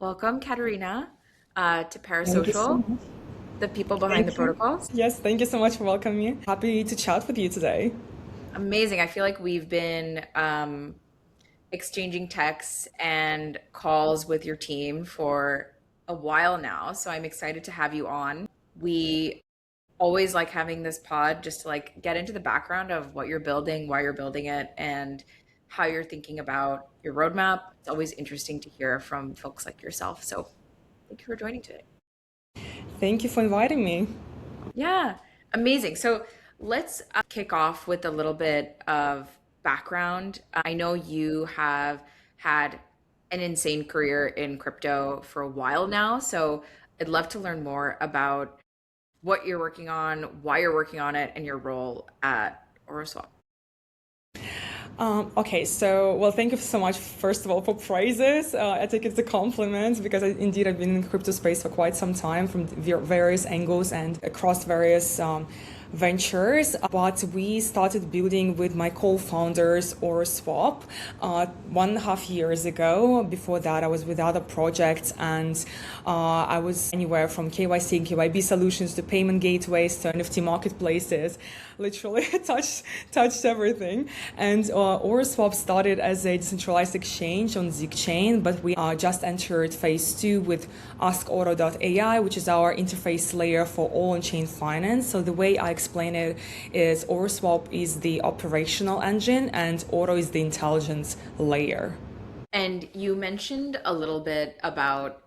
Welcome, Katerina, to Thank you so Parasocial, much. the people behind the Thank you. protocols. Yes, thank you so much for welcoming me. Happy to chat with you today. Amazing. I feel like we've been exchanging texts and calls with your team for a while now, so I'm excited to have you on. We always like having this pod just to like get into the background of what you're building, why you're building it, and how you're thinking about your roadmap. It's always interesting to hear from folks like yourself. So thank you for joining today. Thank you for inviting me. Yeah, amazing. So let's kick off with a little bit of background. I know you have had an insane career in crypto for a while now, so I'd love to learn more about what you're working on, why you're working on it, and your role at Oroswap. Okay, so, well, thank you so much, first of all, for praises. I take it as a compliment because indeed I've been in the crypto space for quite some time from various angles and across various ventures. But we started building with my co-founders or Swap 1.5 years ago. Before that, I was with other projects and I was anywhere from KYC and KYB solutions to payment gateways to NFT marketplaces. Literally touched everything. And Oroswap started as a decentralized exchange on Chain, but we just entered phase 2 with AskAuro.ai, which is our interface layer for all on-chain finance. So the way I explain it is Oroswap is the operational engine and Oro is the intelligence layer. And you mentioned a little bit about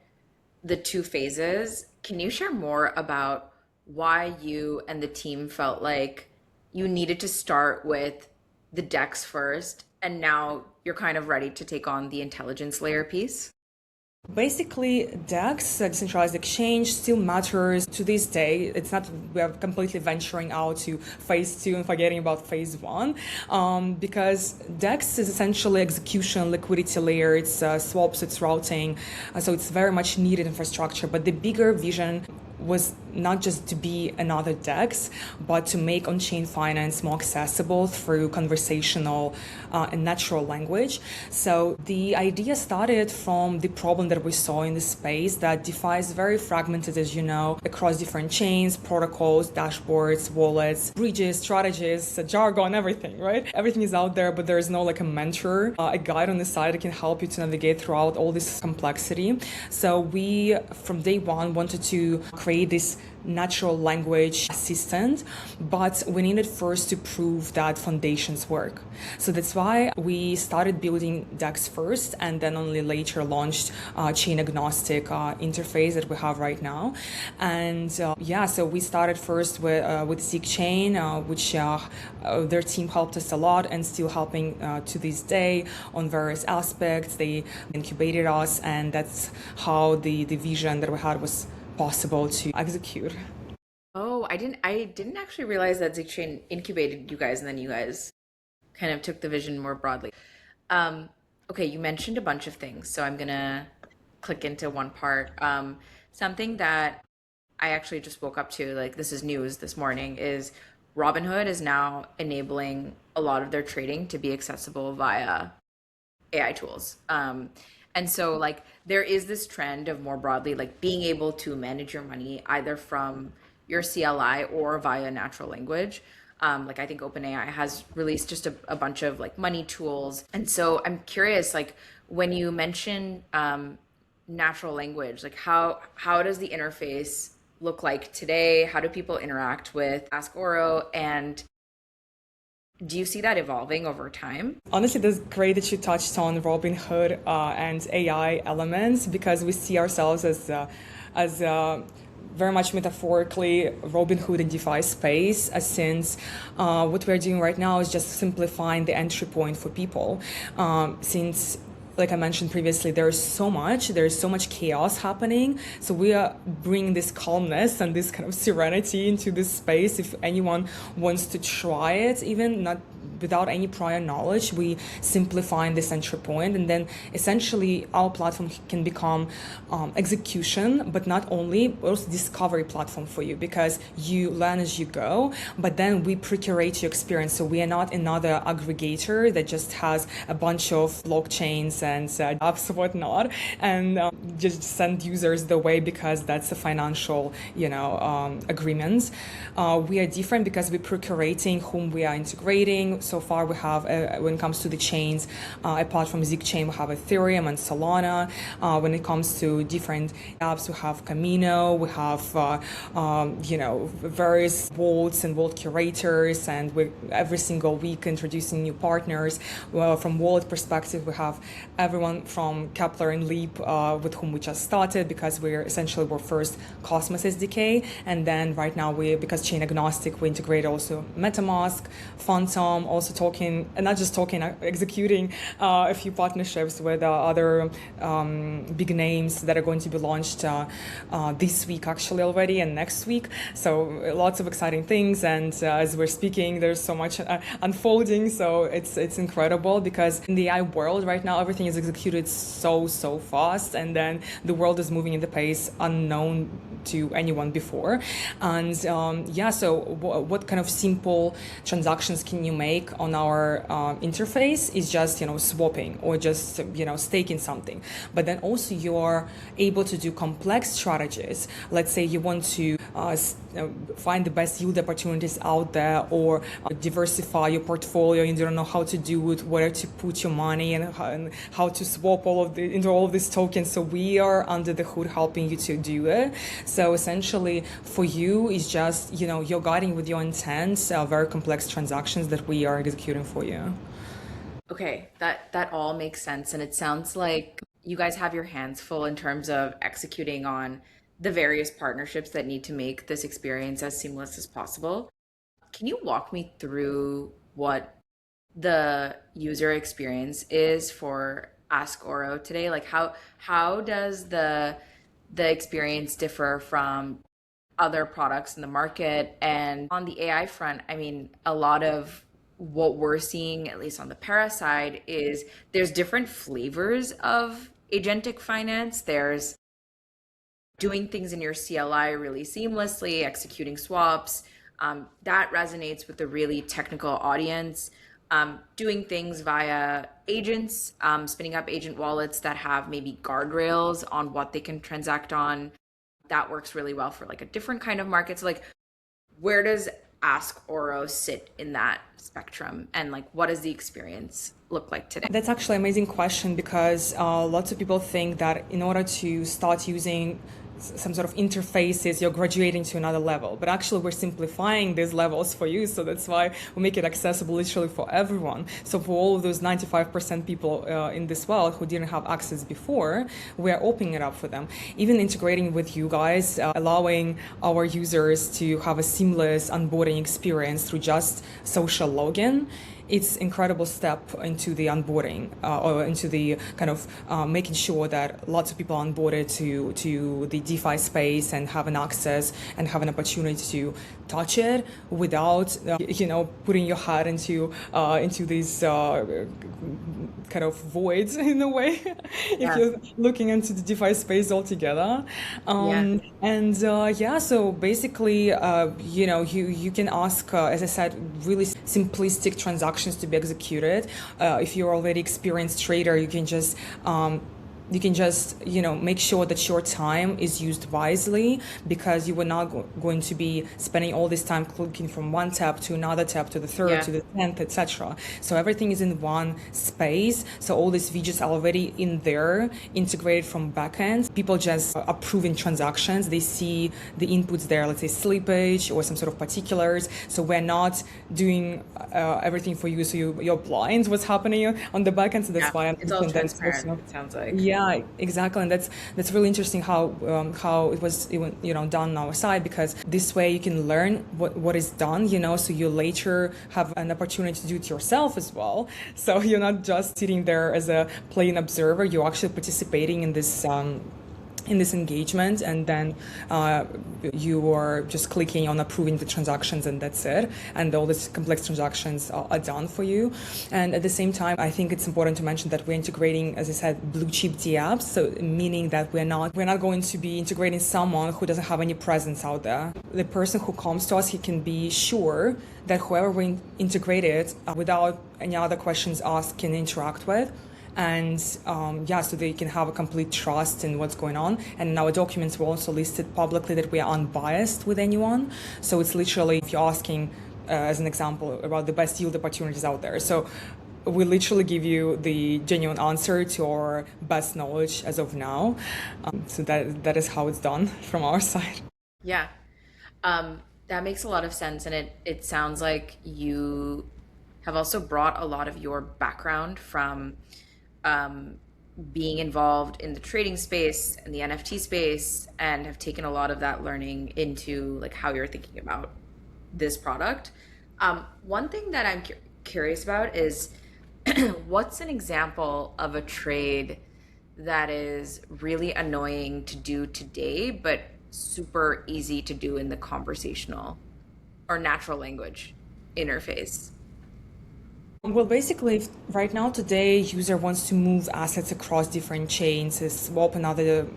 the two phases. Can you share more about why you and the team felt like you needed to start with the decks first, and now you're kind of ready to take on the intelligence layer piece? Basically, DEX, decentralized exchange, still matters to this day. It's not we are completely venturing out to phase 2 and forgetting about phase 1, because DEX is essentially execution liquidity layer. It's swaps, it's routing, so it's very much needed infrastructure. But the bigger vision was not just to be another DEX, but to make on-chain finance more accessible through conversational and natural language. So the idea started from the problem that we saw in the space that DeFi is very fragmented, as you know, across different chains, protocols, dashboards, wallets, bridges, strategies, jargon, everything, right? Everything is out there, but there is no like a mentor, a guide on the side that can help you to navigate throughout all this complexity. So we, from day one, wanted to create this natural language assistant, but we needed first to prove that foundations work. So that's why we started building DEX first and then only later launched chain agnostic interface that we have right now. And so we started first with ZigChain, which their team helped us a lot and still helping to this day on various aspects. They incubated us, and that's how the vision that we had was possible to execute. Oh, I didn't actually realize that Zigchain incubated you guys and then you guys kind of took the vision more broadly. Um, okay, you mentioned a bunch of things, so I'm gonna click into one part. Something that I actually just woke up to, like this is news this morning, is Robinhood is now enabling a lot of their trading to be accessible via AI tools. And so like there is this trend of more broadly like being able to manage your money either from your CLI or via natural language. Like I think OpenAI has released just a bunch of like money tools. And so I'm curious, like when you mention natural language, like how does the interface look like today? How do people interact with Ask Oro? And do you see that evolving over time? Honestly, that's great that you touched on Robinhood and AI elements because we see ourselves as very much metaphorically Robinhood and DeFi space, since what we're doing right now is just simplifying the entry point for people. Since like I mentioned previously, there's so much chaos happening. So we are bringing this calmness and this kind of serenity into this space. If anyone wants to try it, even not without any prior knowledge, we simply find this entry point, and then essentially our platform can become execution, but not only, also discovery platform for you, because you learn as you go, but then we pre-curate your experience. So we are not another aggregator that just has a bunch of blockchains and apps and whatnot, and just send users the way because that's a financial, agreements. We are different because we're pre-curating whom we are integrating. So far, we have, when it comes to the chains, apart from ZigChain, we have Ethereum and Solana. When it comes to different apps, we have Camino, we have, various vaults and vault curators, and we every single week introducing new partners. Well, from wallet perspective, we have everyone from Kepler and Leap, with whom we just started, because we're first Cosmos SDK, and then right now because chain agnostic, we integrate also MetaMask, Phantom, also talking, and not just talking, executing a few partnerships with other big names that are going to be launched this week actually already, and next week. So lots of exciting things, and as we're speaking, there's so much unfolding. So it's incredible, because in the AI world right now, everything is executed so fast, and then the world is moving at the pace unknown to anyone before. And so what kind of simple transactions can you make on our interface is just swapping or just staking something, but then also you are able to do complex strategies. Let's say you want to find the best yield opportunities out there, or diversify your portfolio, and you don't know how to do it, where to put your money, and how to swap into all of these tokens. So we are under the hood helping you to do it. So essentially for you is just, you're guiding with your intent, very complex transactions that we are executing for you. Okay, that all makes sense, and it sounds like you guys have your hands full in terms of executing on the various partnerships that need to make this experience as seamless as possible. Can you walk me through what the user experience is for Ask Oro today? Like how does the experience differ from other products in the market? And on the AI front, I mean, a lot of what we're seeing, at least on the para side, is there's different flavors of agentic finance. There's doing things in your CLI really seamlessly, executing swaps. That resonates with the really technical audience. Doing things via agents, spinning up agent wallets that have maybe guardrails on what they can transact on. That works really well for like a different kind of market. So like, where does Ask Oro sit in that spectrum, and like what does the experience look like today? That's actually an amazing question, because lots of people think that in order to start using some sort of interfaces, you're graduating to another level. But actually, we're simplifying these levels for you. So that's why we make it accessible literally for everyone. So for all of those 95% people in this world who didn't have access before, we're opening it up for them. Even integrating with you guys, allowing our users to have a seamless onboarding experience through just social login. It's incredible step into the onboarding, or into the kind of making sure that lots of people are onboarded to the DeFi space and have an access and have an opportunity to touch it without putting your head into these kind of voids in a way. If you're looking into the DeFi space altogether. So basically you can ask, as I said, really simplistic transactions to be executed. If you're already experienced trader, you can just make sure that your time is used wisely, because you are not going to be spending all this time clicking from one tab to another tab to the third to the 10th, etc. So everything is in one space. So all these widgets are already in there, integrated from backend. People just approving transactions. They see the inputs there, let's say slippage or some sort of particulars. So we're not doing everything for you. So you're blind what's happening on the backend. So that's why it's all transparent. It sounds like. Yeah, exactly, and that's really interesting how it was done on our side, because this way you can learn what is done, so you later have an opportunity to do it yourself as well. So you're not just sitting there as a plain observer; you're actually participating in this in this engagement, and then you are just clicking on approving the transactions, and that's it, and all these complex transactions are done for you. And at the same time, I think it's important to mention that we're integrating, as I said, blue chip DApps, so meaning that we're not going to be integrating someone who doesn't have any presence out there. The person who comes to us, he can be sure that whoever we integrated without any other questions asked can interact with, and so they can have a complete trust in what's going on. And in our documents, we also listed publicly that we are unbiased with anyone. So it's literally, if you're asking, as an example, about the best yield opportunities out there. So we literally give you the genuine answer to our best knowledge as of now. So that is how it's done from our side. Yeah. That makes a lot of sense. And it sounds like you have also brought a lot of your background from being involved in the trading space and the NFT space, and have taken a lot of that learning into like how you're thinking about this product. One thing that I'm curious about is what's an example of a trade that is really annoying to do today, but super easy to do in the conversational or natural language interface? Well, basically, right now, today, user wants to move assets across different chains, swap another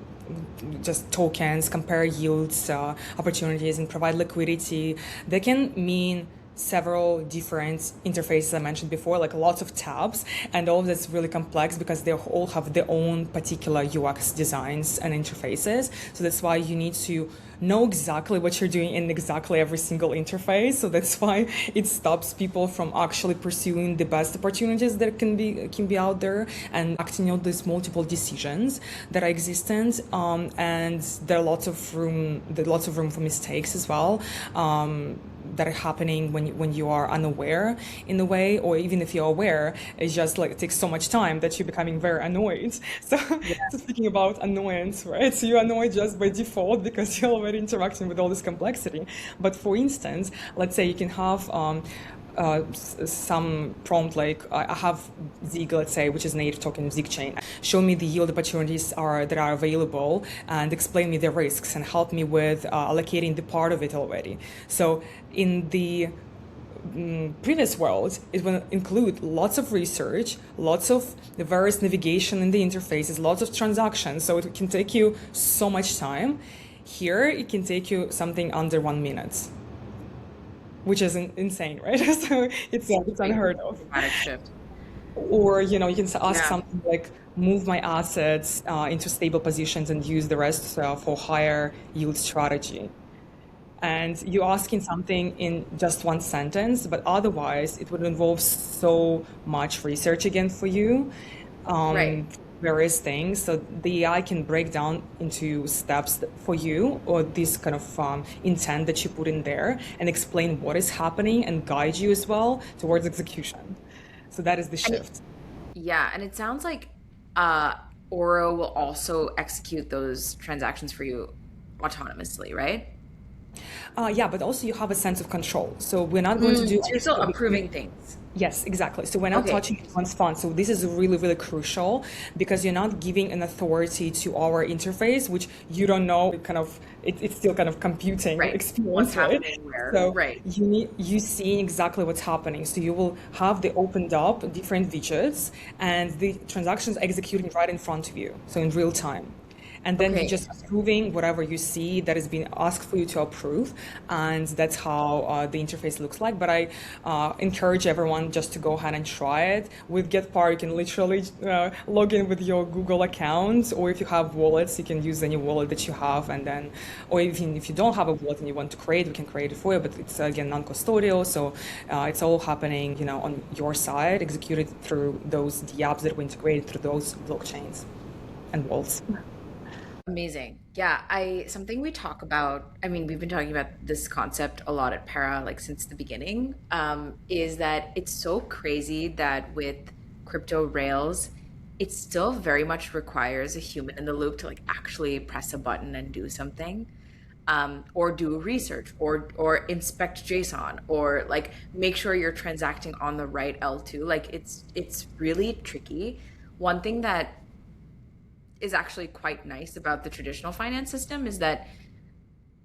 just tokens, compare yields, opportunities, and provide liquidity. They can mean several different interfaces I mentioned before, like lots of tabs, and all of that's really complex because they all have their own particular UX designs and interfaces. So that's why you need to know exactly what you're doing in exactly every single interface. So that's why it stops people from actually pursuing the best opportunities that can be out there and acting on these multiple decisions that are existent. And there's lots of room for mistakes as well. That are happening when you are unaware in a way, or even if you're aware, it's just like it takes so much time that you're becoming very annoyed. So, so speaking about annoyance, right? So you're annoyed just by default because you're already interacting with all this complexity. But for instance, let's say you can have some prompt like I have Zig, let's say, which is native token of Zig chain. Show me the yield opportunities that are available and explain me the risks and help me with allocating the part of it already. So in the previous world, it will include lots of research, lots of the various navigation in the interfaces, lots of transactions. So it can take you so much time. Here, it can take you something under 1 minute, which is insane, right? So it's unheard of. Dramatic shift. Or you can ask Yeah. something like move my assets into stable positions and use the rest for higher yield strategy. And you're asking something in just one sentence, but otherwise it would involve so much research again for you, Right. various things. So the AI can break down into steps for you, or this kind of intent that you put in there, and explain what is happening and guide you as well towards execution. So that is the And shift. yeah, and it sounds like uh Oro will also execute those transactions for you autonomously, right? Yeah, but also you have a sense of control. So we're not going to do So you're still anything. approving things. Yes, exactly. So we're not Okay. touching anyone's fund. So this is really, really crucial because you're not giving an authority to our interface, which you don't know. It's still kind of computing Right. What's experience, right? happening where? So Right. you see exactly what's happening. So you will have the opened up different widgets and the transactions executing right in front of you, so in real time. And then you're Okay. just approving whatever you see that is being asked for you to approve, and that's how the interface looks like. But I encourage everyone just to go ahead and try it. With GetPar, you can literally log in with your Google account, or if you have wallets, you can use any wallet that you have, and then, or even if you don't have a wallet and you want to create, we can create it for you. But it's again non-custodial, so it's all happening, on your side, executed through those the apps that we integrated through those blockchains and wallets. Amazing. Yeah, I something we talk about, I mean, we've been talking about this concept a lot at Para like since the beginning, is that it's so crazy that with crypto rails, it still very much requires a human in the loop to like actually press a button and do something. Or do research or inspect JSON or like make sure you're transacting on the right L2. Like it's really tricky. One thing that is actually quite nice about the traditional finance system is that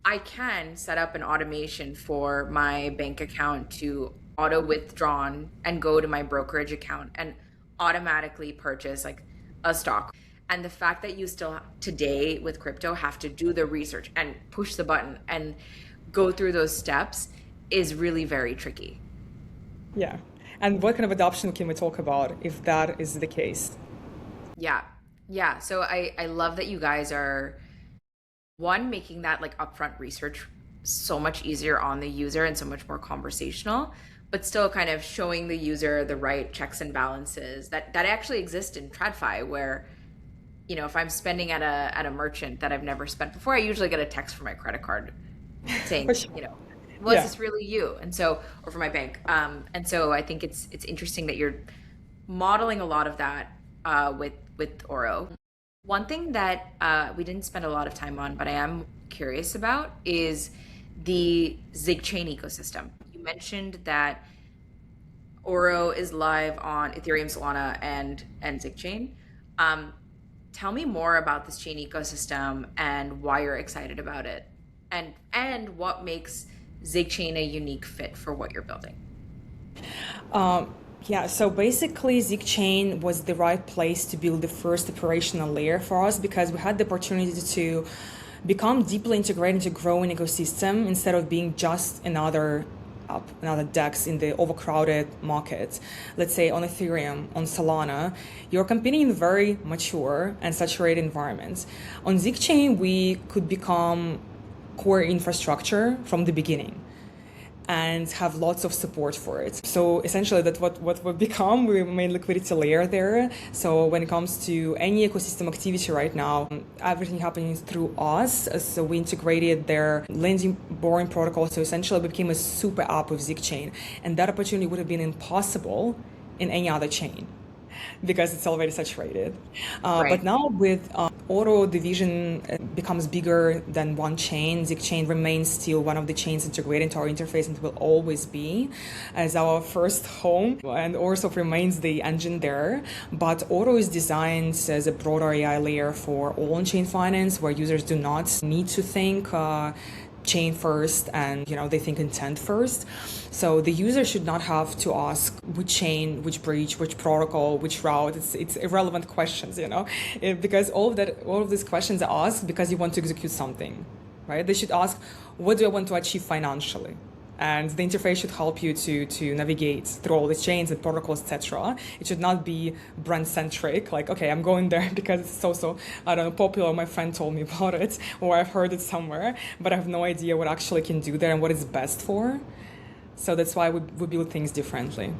I can set up an automation for my bank account to auto withdrawn and go to my brokerage account and automatically purchase like a stock. And the fact that you still today with crypto have to do the research and push the button and go through those steps is really very tricky. Yeah. And what kind of adoption can we talk about if that is the case? Yeah. Yeah. So I love that you guys are one making that like upfront research so much easier on the user and so much more conversational, but still kind of showing the user the right checks and balances that actually exist in TradFi where, if I'm spending at a merchant that I've never spent before, I usually get a text from my credit card For saying, sure. was Yeah. this really you? And so, or for my bank. And so I think it's interesting that you're modeling a lot of that with Oro. One thing that we didn't spend a lot of time on, but I am curious about, is the Zig chain ecosystem. You mentioned that Oro is live on Ethereum, Solana, and Zig chain. Um, Tell me more about this chain ecosystem and why you're excited about it, and what makes Zig chain a unique fit for what you're building. Yeah, so basically, Zcain was the right place to build the first operational layer for us because we had the opportunity to become deeply integrated into a growing ecosystem instead of being just another app, another DEX in the overcrowded market. Let's say on Ethereum, on Solana, you're competing in very mature and saturated environments. On Zcain, we could become core infrastructure from the beginning and have lots of support for it. So essentially that's what we become. We made liquidity layer there. So when it comes to any ecosystem activity right now, everything happening through us. So we integrated their lending borrowing protocol. So essentially we became a super app with Zcain. And that opportunity would have been impossible in any other chain because it's already saturated. But Right. now with Oro division becomes bigger than one chain. Zig chain remains still one of the chains integrated into our interface and will always be as our first home and also remains the engine there. But Oro is designed as a broader AI layer for all on-chain finance where users do not need to think chain first and they think intent first. So the user should not have to ask which chain, which bridge, which protocol, which route. It's irrelevant questions, because all of these questions are asked because you want to execute something, right? They should ask, what do I want to achieve financially? And the interface should help you to navigate through all these chains and protocols, etc. It should not be brand centric, like, okay, I'm going there because it's so I don't know, popular. My friend told me about it, or I've heard it somewhere, but I have no idea what actually can do there and what it's best for. So that's why we build things differently.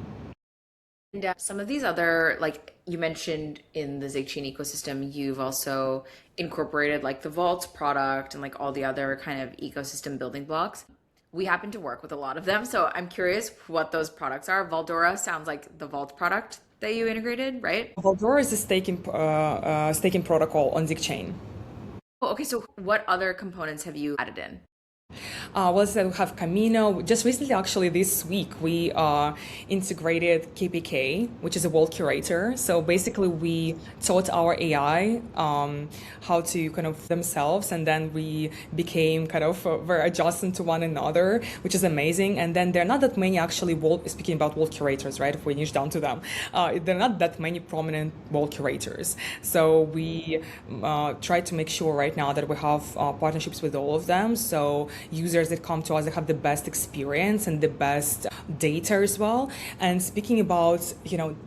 And some of these other, like you mentioned in the Zigchain ecosystem, you've also incorporated like the Vault product and like all the other kind of ecosystem building blocks. We happen to work with a lot of them, so I'm curious what those products are. Valdora sounds like the Vault product that you integrated, right? Valdora is a staking protocol on Zcain. Oh, okay, so what other components have you added in? Well, as I said, we have Camino. Just recently, actually, this week, we integrated KPK, which is a world curator. So basically, we taught our AI how to kind of themselves, and then we became kind of very adjacent to one another, which is amazing. And then there are not that many actually, speaking about world curators, right? If we niche down to them, there are not that many prominent world curators. So we try to make sure right now that we have partnerships with all of them. So users that come to us, they have the best experience and the best data as well. And speaking about,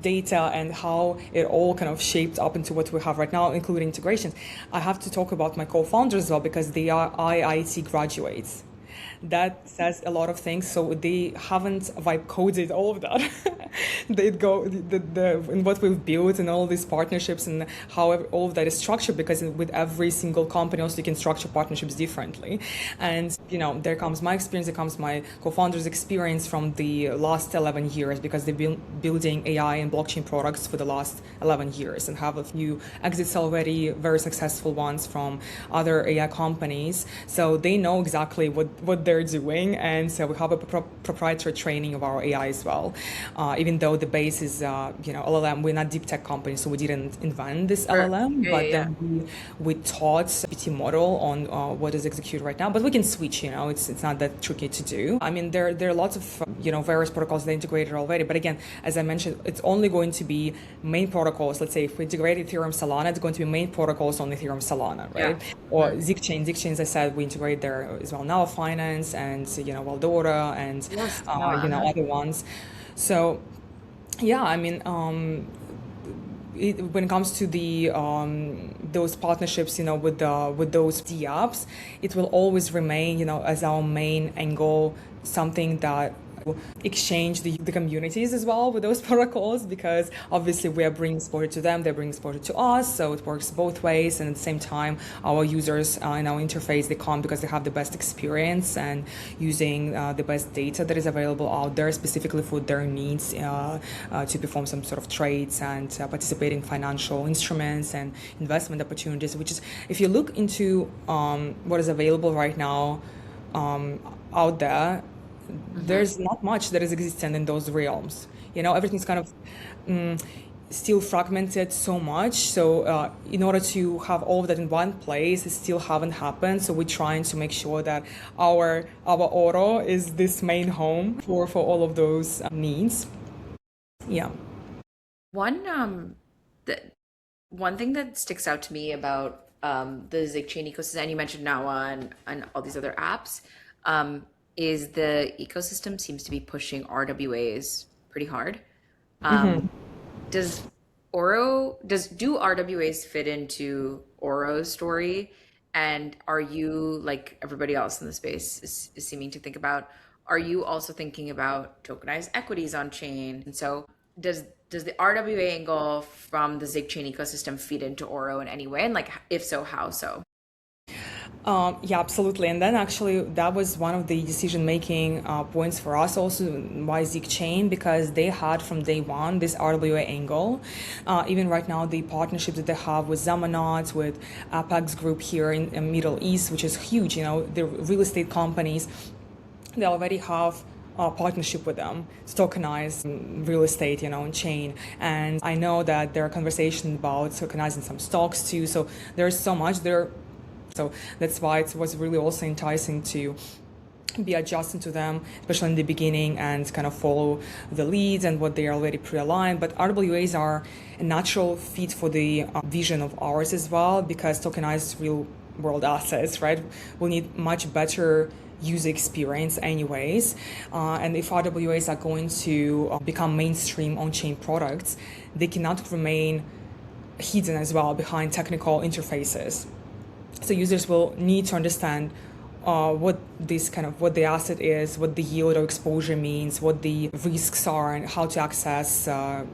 data and how it all kind of shaped up into what we have right now, including integrations, I have to talk about my co-founders as well because they are IIT graduates. That says a lot of things. So they haven't vibe coded all of that. They go in what we've built and all these partnerships and how all of that is structured. Because with every single company, also you can structure partnerships differently. And there comes my experience. There comes my co-founders' experience from the last 11 years because they've been building AI and blockchain products for the last 11 years and have a few exits already, very successful ones from other AI companies. So they know exactly what they're doing. And so we have a proprietary training of our AI as well. Even though the base is, LLM, we're not deep tech company, so we didn't invent this Sure. LLM, Yeah, but yeah, then we taught GPT model on what is executed right now. But we can switch, it's not that tricky to do. I mean, there are lots of, various protocols that are integrated already. But again, as I mentioned, it's only going to be main protocols. Let's say if we integrate Ethereum Solana, it's going to be main protocols on Ethereum Solana, yeah. right? Or ZigChain, as I said, we integrate there as well now Finance and, Valdora and, Yes. No. Uh-huh. other ones. So, yeah, I mean, when it comes to the those partnerships, with those DApps, it will always remain, as our main angle, something that exchange the communities as well with those protocols, because obviously we are bringing exposure to them, they're bringing exposure to us, so it works both ways. And at the same time, our users in our interface, they come because they have the best experience and using the best data that is available out there specifically for their needs to perform some sort of trades and participate in financial instruments and investment opportunities, which is, if you look into what is available right now out there, there's not much that is existent in those realms. Everything's kind of still fragmented so much. So in order to have all of that in one place, it still haven't happened. So we're trying to make sure that our Oro is this main home for all of those needs. Yeah. One the one thing that sticks out to me about the ZigChain ecosystem, and you mentioned now on all these other apps, is the ecosystem seems to be pushing RWAs pretty hard. Does do RWAs fit into Oro's story? And are you, like everybody else in the space is seeming to think about, are you also thinking about tokenized equities on chain? And so does the RWA angle from the ZigChain ecosystem feed into Oro in any way? And like if so, how so? Yeah, absolutely. And then actually, that was one of the decision-making points for us also, why ZigChain, because they had from day one this RWA angle. Even right now, the partnership that they have with Zamanat, with Apex Group here in the Middle East, which is huge. The real estate companies, they already have a partnership with them to tokenize real estate, on chain. And I know that there are conversations about tokenizing some stocks too. So there's so much there. So that's why it was really also enticing to be adjusting to them, especially in the beginning, and kind of follow the leads and what they are already pre-aligned. But RWAs are a natural fit for the vision of ours as well, because tokenized real world assets, right, will need much better user experience anyways. And if RWAs are going to become mainstream on-chain products, they cannot remain hidden as well behind technical interfaces. So users will need to understand what the asset is, what the yield or exposure means, what the risks are, and how to access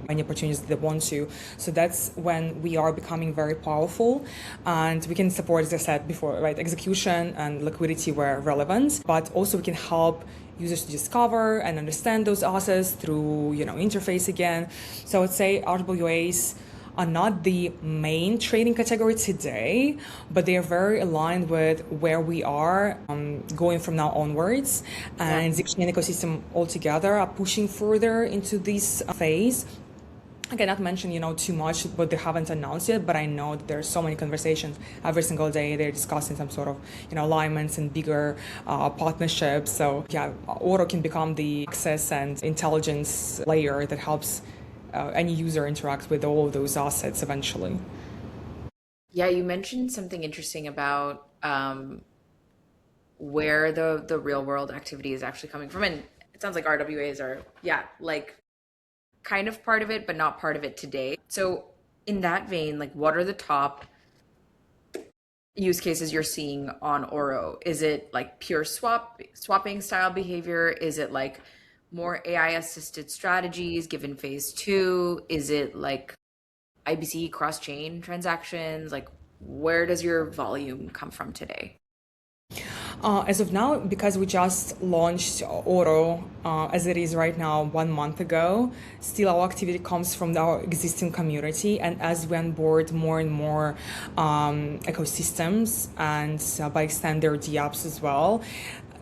any opportunities that they want to. So that's when we are becoming very powerful, and we can support, as I said before, right, execution and liquidity where relevant, but also we can help users to discover and understand those assets through, interface again. So I'd say RWAs are not the main trading category today, but they are very aligned with where we are going from now onwards. And the chain ecosystem altogether are pushing further into this phase. I cannot mention, too much, but they haven't announced yet, but I know that there's so many conversations every single day. They're discussing some sort of, alignments and bigger partnerships. So yeah, Oro can become the access and intelligence layer that helps any user interact with all of those assets eventually. Yeah, you mentioned something interesting about where the real world activity is actually coming from. And it sounds like RWAs are, yeah, like kind of part of it, but not part of it today. So in that vein, like what are the top use cases you're seeing on Oro? Is it like pure swapping style behavior? Is it like more AI assisted strategies given phase two? Is it like IBC cross chain transactions? Like where does your volume come from today? As of now, because we just launched Oro as it is right now 1 month ago, still our activity comes from our existing community. And as we onboard more and more ecosystems and by extend their DApps as well,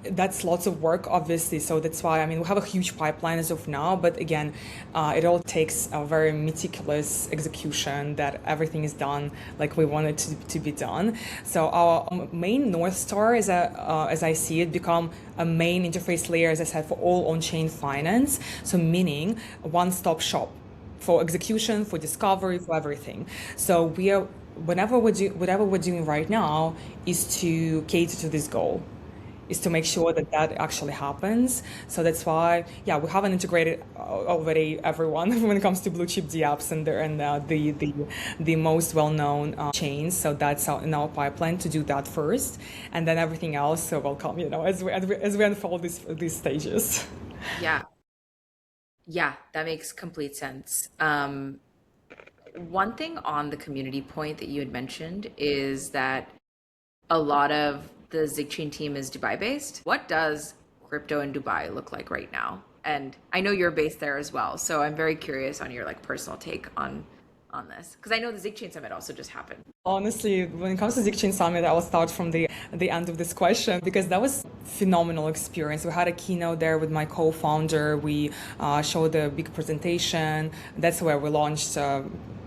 that's lots of work, obviously. So that's why, I mean, we have a huge pipeline as of now, but again, it all takes a very meticulous execution that everything is done like we want it to be done. So our main North Star is as I see it, become a main interface layer, as I said, for all on-chain finance. So meaning a one-stop shop for execution, for discovery, for everything. So we are, whatever we're doing right now is to cater to this goal, is to make sure that that actually happens. So that's why, yeah, we haven't integrated already everyone when it comes to blue chip DApps and the most well-known chains. So that's in our pipeline to do that first, and then everything else will come, as we unfold these stages. Yeah. Yeah, that makes complete sense. One thing on the community point that you had mentioned is that a lot of the ZigChain team is Dubai based. What does crypto in Dubai look like right now? And I know you're based there as well, so I'm very curious on your like personal take on this because I know the ZigChain summit also just happened. Honestly, when it comes to ZigChain Summit, I will start from the end of this question because that was phenomenal experience. We had a keynote there with my co-founder. We showed a big presentation. That's where we launched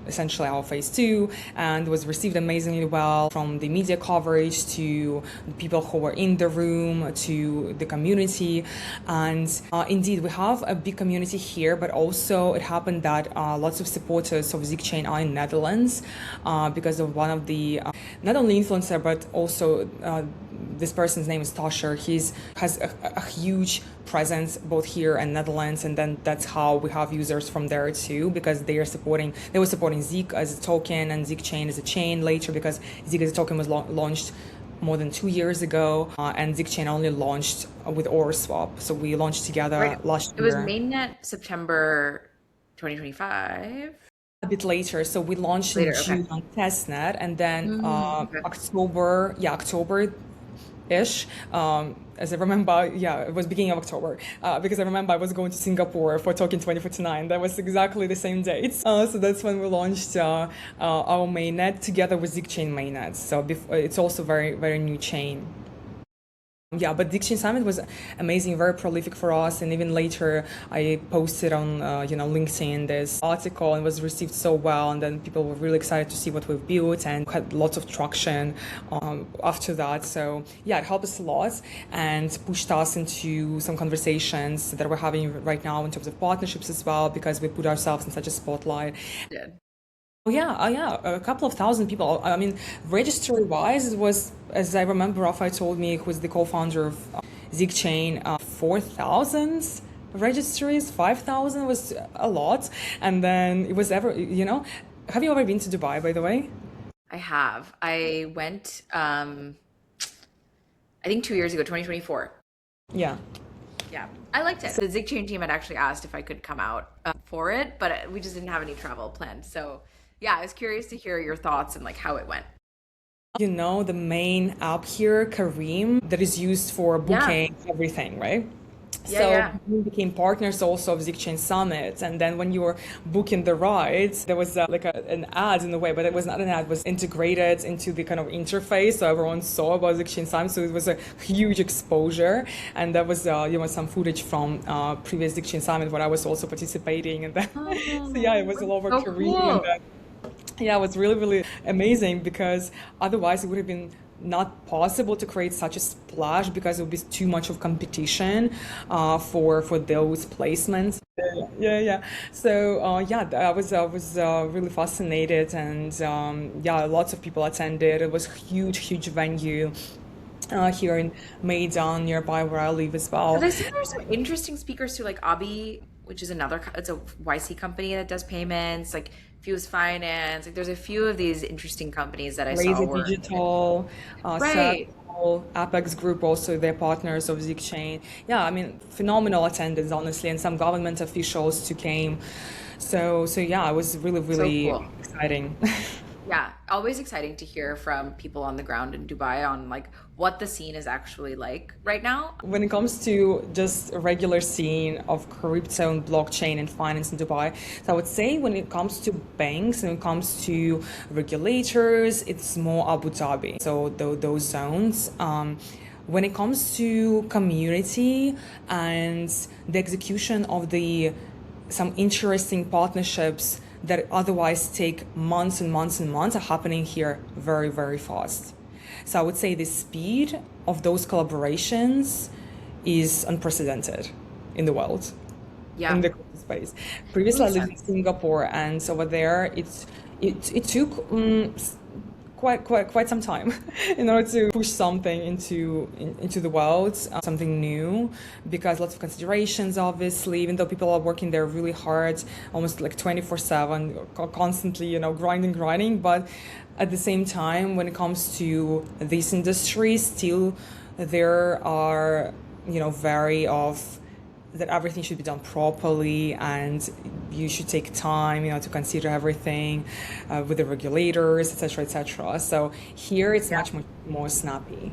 essentially our phase two, and was received amazingly well from the media coverage to the people who were in the room to the community. And indeed, we have a big community here, but also it happened that lots of supporters of ZigChain are in Netherlands because of one of the not only influencer but also this person's name is Tasher. He has a huge presence both here and Netherlands, and then that's how we have users from there too, because they were supporting Zig as a token and ZigChain as a chain later, because Zig as a token was launched more than 2 years ago, and ZigChain only launched with Oro swap. So we launched together Right. last It was year. mainnet September 2025. A bit later, so we launched in Later, okay. June on testnet, and then Okay. October-ish. As I remember, yeah, it was beginning of October, because I remember I was going to Singapore for Token 2049. That was exactly the same date. So that's when we launched our mainnet together with ZigChain mainnet. So it's also very, very new chain. Yeah, but Diction Summit was amazing, very prolific for us, and even later I posted on LinkedIn this article and was received so well, and then people were really excited to see what we've built and had lots of traction after that. So yeah, it helped us a lot and pushed us into some conversations that we're having right now in terms of partnerships as well, because we put ourselves in such a spotlight. Did. Oh yeah, a couple of thousand people. I mean, registry-wise, it was, as I remember, Rafa told me, who was the co-founder of ZigChain, 4,000 registries, 5,000 was a lot. And then it was have you ever been to Dubai, by the way? I have. I went, I think 2 years ago, 2024. Yeah. Yeah, I liked it. The ZigChain team had actually asked if I could come out for it, but we just didn't have any travel planned. So yeah, I was curious to hear your thoughts and like how it went. You know, the main app here, Kareem, that is used for Yeah, booking everything, right? yeah, So yeah. we became partners also of ZigChain Summit. And then when you were booking the rides, there was an ad in a way, but it was not an ad, it was integrated into the kind of interface. So everyone saw about ZigChain Summit. So it was a huge exposure. And there was, some footage from previous ZigChain Summit where I was also participating. And then, so yeah, it Oh, was all over so Kareem. And cool. then yeah, it was really, really amazing because otherwise it would have been not possible to create such a splash because it would be too much of competition for those placements. Yeah. So yeah, I was really fascinated, and yeah, lots of people attended. It was huge venue here in Maidan nearby where I live as Because well. I see there's some interesting speakers too, like Abi, which is it's a YC company that does payments, like Fuse Finance. Like there's a few of these interesting companies that I saw Lazy were Digital, right. Circle, Apex Group, also they're partners of ZigChain. Yeah, I mean, phenomenal attendance, honestly, and some government officials too came. So yeah, it was really, So really cool. exciting. Yeah, always exciting to hear from people on the ground in Dubai on like what the scene is actually like right now. When it comes to just a regular scene of crypto and blockchain and finance in Dubai, so I would say when it comes to banks and when it comes to regulators, it's more Abu Dhabi. So those zones. When it comes to community and the execution of the some interesting partnerships that otherwise take months and months and months are happening here very, very fast. So I would say the speed of those collaborations is unprecedented in the world, in Yeah, the crypto space. Previously, I makes lived in sense. Singapore, and over there, it took quite some time in order to push something into the world, something new, because lots of considerations, obviously, even though people are working there really hard, almost like 24/7, constantly, grinding, but at the same time, when it comes to this industry, still there are, very of that everything should be done properly and you should take time, to consider everything with the regulators, etc., etc. So here it's Yeah. much more snappy.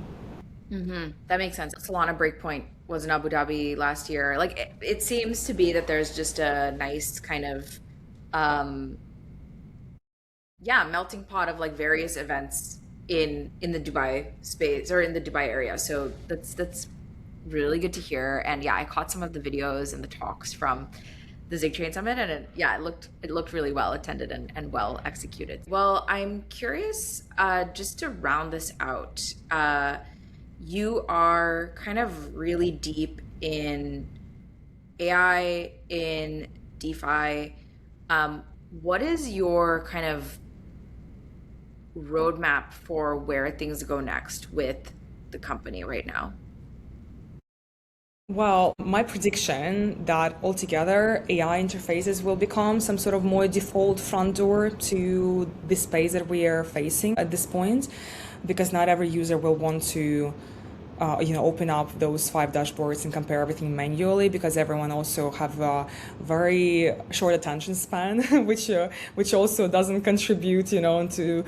That makes sense. Solana Breakpoint was in Abu Dhabi last year. Like it seems to be that there's just a nice kind of um yeah, melting pot of like various events in the Dubai space or in the Dubai area. So that's really good to hear. And yeah, I caught some of the videos and the talks from the Zig Chain Summit, and yeah, it looked really well attended and well executed. Well, I'm curious, just to round this out, you are kind of really deep in AI, in DeFi. What is your kind of roadmap for where things go next with the company right now? Well, my prediction that altogether AI interfaces will become some sort of more default front door to the space that we are facing at this point, because not every user will want to open up those five dashboards and compare everything manually, because everyone also have a very short attention span, which also doesn't contribute, into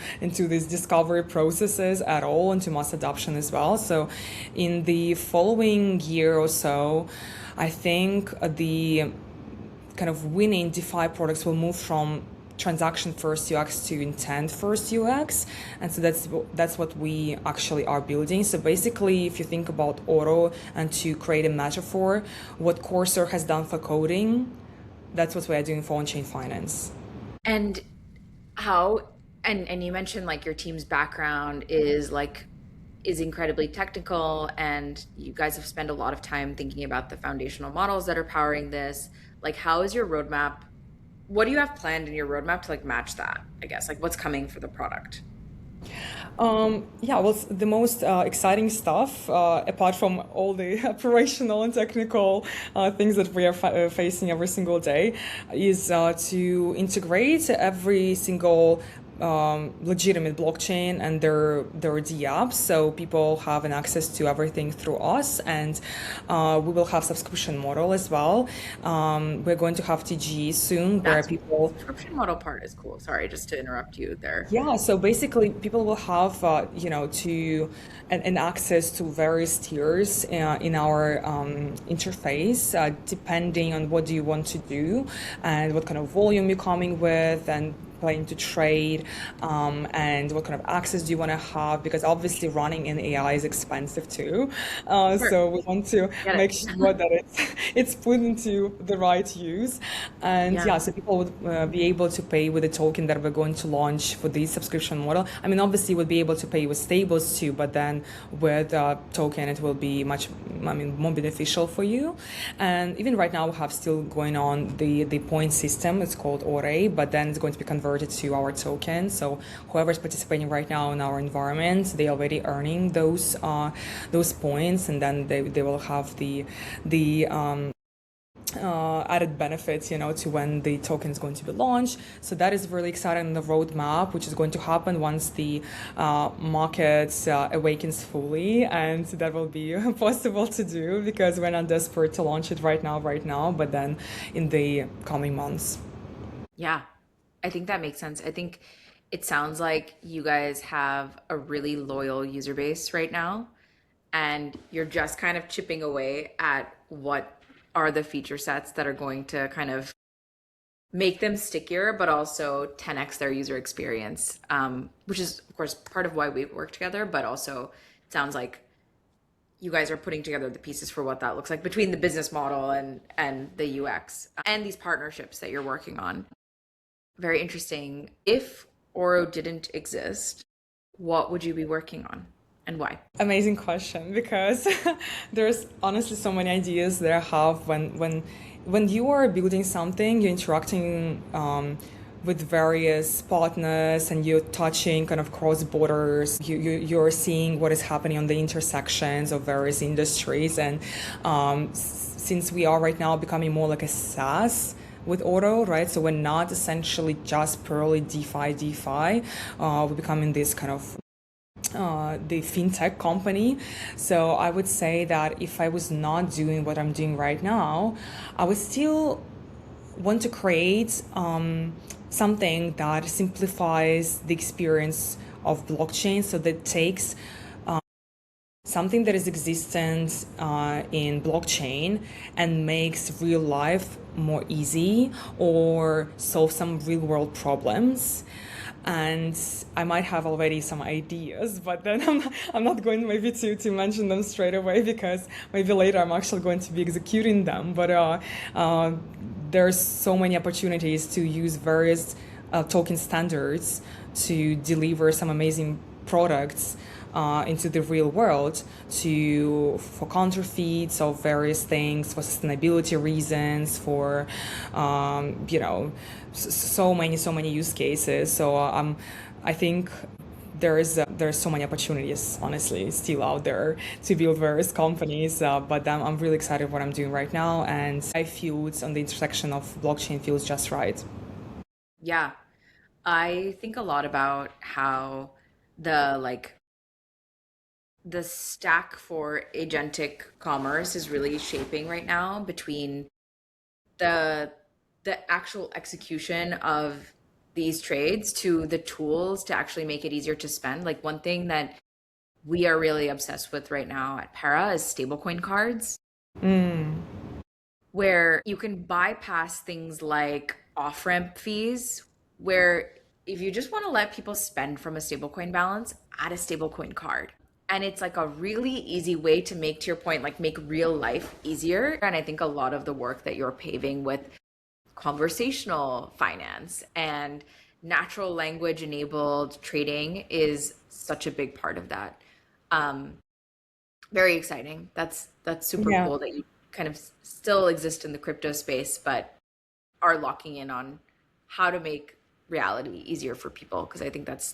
these discovery processes at all, and to mass adoption as well. So, in the following year or so, I think the kind of winning DeFi products will move from transaction first UX to intent first UX, and so that's what we actually are building. So basically, if you think about Oro and to create a metaphor, what Corsair has done for coding, that's what we are doing for on-chain finance. And how and you mentioned like your team's background is incredibly technical, and you guys have spent a lot of time thinking about the foundational models that are powering this. Like how is your roadmap? What do you have planned in your roadmap to like match that? I guess like what's coming for the product? Yeah, well, the most exciting stuff, apart from all the operational and technical things that we are facing every single day, is to integrate every single legitimate blockchain and their DApps, so people have an access to everything through us, and we will have subscription model as well. We're going to have TG soon, where That's the people. subscription model part is cool. Sorry, just to interrupt you there. Yeah, so basically, people will have, to an access to various tiers in our interface, depending on what do you want to do and what kind of volume you're coming with and planning to trade, and what kind of access do you want to have, because obviously running in AI is expensive too. Sure. So we want to Get make it. sure that it's put into the right use. And Yeah. yeah, so people would be able to pay with the token that we're going to launch for the subscription model. I mean, obviously, would be able to pay with stables too, but then with token, it will be much, more beneficial for you. And even right now, we have still going on the point system. It's called Ore, but then it's going to be converted to our token. So whoever's participating right now in our environment, they already earning those points, and then they will have the added benefits, to when the token is going to be launched. So that is really exciting in the roadmap, which is going to happen once the market awakens fully, and that will be possible to do because we're not desperate to launch it right now, but then in the coming months. Yeah. I think that makes sense. I think it sounds like you guys have a really loyal user base right now, and you're just kind of chipping away at what are the feature sets that are going to kind of make them stickier, but also 10x their user experience, which is, of course, part of why we work together, but also it sounds like you guys are putting together the pieces for what that looks like between the business model and the UX and these partnerships that you're working on. Very interesting. If Oro didn't exist, what would you be working on and why? Amazing question because there's honestly so many ideas that I have when you are building something, you're interacting with various partners and you're touching kind of cross borders. You're seeing what is happening on the intersections of various industries, and since we are right now becoming more like a SaaS with Oro, right? So we're not essentially just purely DeFi. We're becoming this kind of the fintech company. So I would say that if I was not doing what I'm doing right now, I would still want to create something that simplifies the experience of blockchain, so that takes something that is existent in blockchain and makes real life more easy or solve some real world problems. And I might have already some ideas, but then I'm not going maybe to mention them straight away because maybe later I'm actually going to be executing them. But there's so many opportunities to use various token standards to deliver some amazing products into the real world for counterfeits of various things, for sustainability reasons, for so many use cases. So I think there's so many opportunities, honestly, still out there to build various companies. But I'm really excited what I'm doing right now, and I feel it's on the intersection of blockchain feels just right. Yeah, I think a lot about how the like the stack for agentic commerce is really shaping right now between the the actual execution of these trades to the tools to actually make it easier to spend. Like one thing that we are really obsessed with right now at Para is stablecoin cards, where you can bypass things like off-ramp fees, where if you just want to let people spend from a stablecoin balance, add a stablecoin card. And it's like a really easy way to make, to your point, like make real life easier. And I think a lot of the work that you're paving with conversational finance and natural language enabled trading is such a big part of that. Um, Very exciting. That's super Yeah. cool that you kind of still exist in the crypto space, but are locking in on how to make reality easier for people because I think that's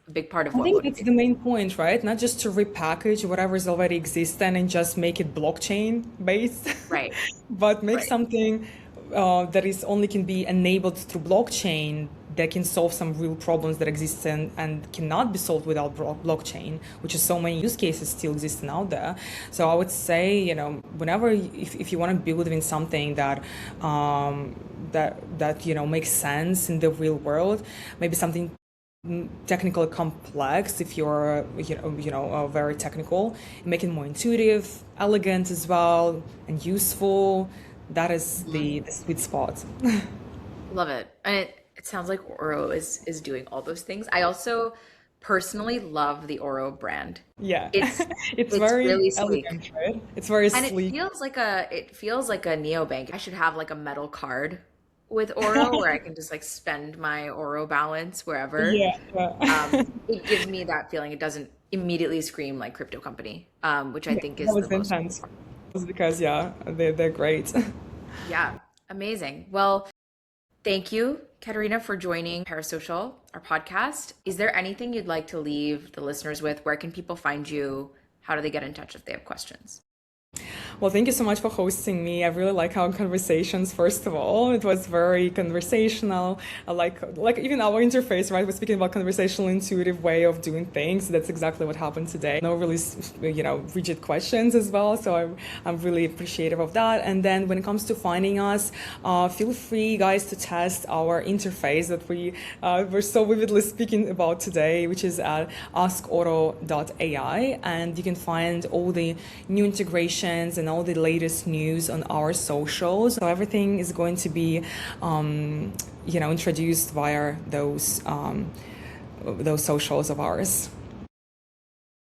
a big part of I what think that's motivates. the main point, right? Not just to repackage whatever is already existent and just make it blockchain based, Right, but make right. something that is only can be enabled through blockchain that can solve some real problems that exist and cannot be solved without blockchain, which is so many use cases still existing out there. So I would say, whenever if you want to build in something that makes sense in the real world, maybe something technically complex if you're very technical, make it more intuitive, elegant as well, and useful. That is the sweet spot. Love it. And it sounds like Oro is doing all those things. I also personally love the Oro brand. Yeah. It's It's it's very really sleek. elegant, right? It's very And sleek. it feels like a neobank. I should have like a metal card with Oro where I can just like spend my Oro balance wherever. Yeah, yeah. It gives me that feeling. It doesn't immediately scream like crypto company, which I Yeah, think that is was the the most intent. Was because yeah, they're great. yeah, amazing. Well, thank you, Katerina, for joining Parasocial, our podcast. Is there anything you'd like to leave the listeners with? Where can people find you? How do they get in touch if they have questions? Well, thank you so much for hosting me. I really like our conversations. First of all, it was very conversational. I like even our interface, right? We're speaking about conversational, intuitive way of doing things. That's exactly what happened today. No really, rigid questions as well. So I'm really appreciative of that. And then when it comes to finding us, feel free, guys, to test our interface that we're so vividly speaking about today, which is at askoro.ai, and you can find all the new integrations and all the latest news on our socials. So everything is going to be, introduced via those socials of ours.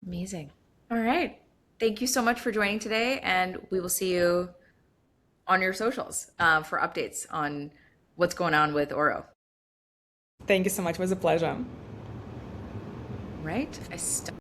Amazing. All right. Thank you so much for joining today, and we will see you on your socials for updates on what's going on with Oro. Thank you so much. It was a pleasure. Right? I